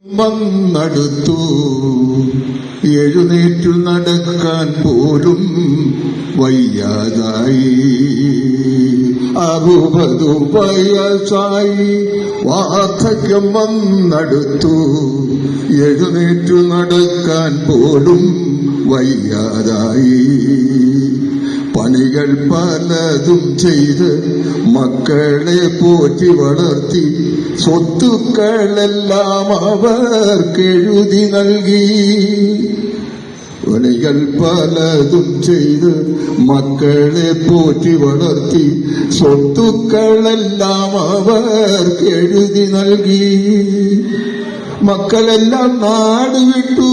വന്നടുത്തു എഴുന്നേറ്റു നടക്കാൻ പോലും വയ്യാതായി. 60 വയസ്സായി വാർദ്ധക്യം വന്നടുത്തു എഴുന്നേറ്റു നടക്കാൻ പോലും വയ്യാതായി. പണികൾ പലതും ചെയ്ത് മക്കളെ പോറ്റി വളർത്തി സ്വത്തുക്കളെല്ലാം അവർക്കെഴുതി നൽകി. പണികൾ പലതും ചെയ്ത് മക്കളെ പോറ്റി വളർത്തി സ്വത്തുക്കളെല്ലാം അവർക്കെഴുതി നൽകി. മക്കളെല്ലാം നാട് വിട്ടു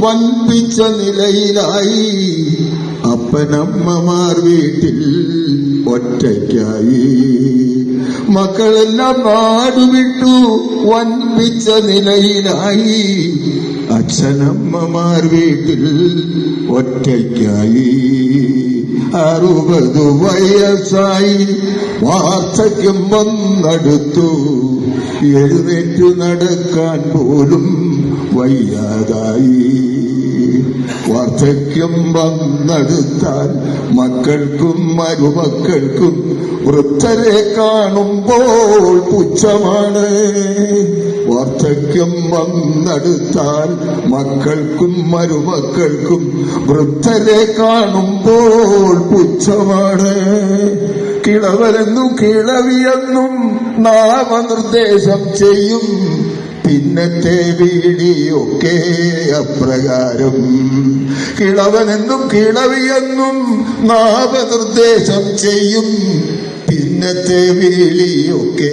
വൻപിച്ച നിലയിലായി. അപ്പനമ്മമാർ വീട്ടിൽ ഒറ്റയ്ക്കായി. മക്കളെല്ലാം നാടുവിട്ടു വൻപിച്ച നിലയിലായി. അച്ഛനമ്മമാർ വീട്ടിൽ ഒറ്റയ്ക്കായി. 60 വയസ്സായി വാർദ്ധക്യം വന്നടുത്തു എഴുന്നേറ്റു നടക്കാൻ പോലും വയ്യാതായി. വാർദ്ധക്യം വന്നെടുത്താൽ മക്കൾക്കും മരുമക്കൾക്കും വൃദ്ധരെ കാണുമ്പോൾ പുച്ഛമാണ്. വാർദ്ധക്യം വന്നെടുത്താൽ മക്കൾക്കും മരുമക്കൾക്കും വൃദ്ധരെ കാണുമ്പോൾ പുച്ഛമാണ്. കിളവരെന്നും കിളവിയെന്നും നാമനിർദ്ദേശം ചെയ്യും. പിന്നത്തെ വീടിയൊക്കെ അപ്രകാരം. കിളവനെന്നും കിളവിയെന്നും നാമനിർദ്ദേശം ചെയ്യും. പിന്നത്തെ വീളിയൊക്കെ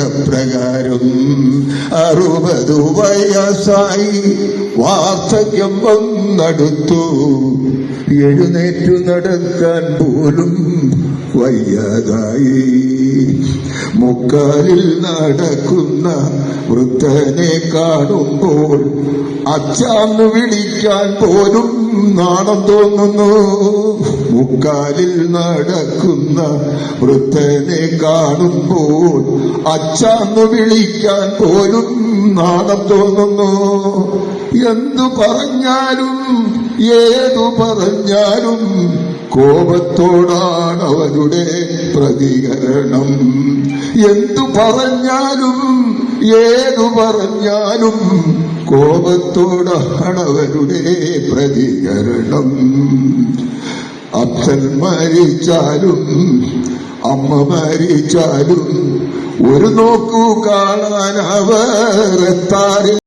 അപ്രകാരം. 60 വയസ്സായി വാർദ്ധക്യം വന്നടുത്തു എഴുന്നേറ്റു നടക്കാൻ പോലും വയ്യാതായി. മുക്കാലിൽ നടക്കുന്ന വൃദ്ധനെ കാണുമ്പോൾ അച്ഛാന്ന് വിളിക്കാൻ പോലും നാണം തോന്നുന്നു. മുക്കാലിൽ നടക്കുന്ന വൃദ്ധനെ കാണുമ്പോൾ അച്ഛാന്ന് വിളിക്കാൻ പോലും നാണം തോന്നുന്നു. എന്തു പറഞ്ഞാലും ഏതു പറഞ്ഞാലും കോപത്തോടാണ് അവരുടെ പ്രതികരണം. എന്തു പറഞ്ഞാലും ഏതു പറഞ്ഞാലും കോപത്തോടാണ് അവരുടെ പ്രതികരണം. അച്ഛൻ മരിച്ചാലും അമ്മ മരിച്ചാലും ഒരു നോക്കു കാണാൻ അവർ എത്താറില്ല.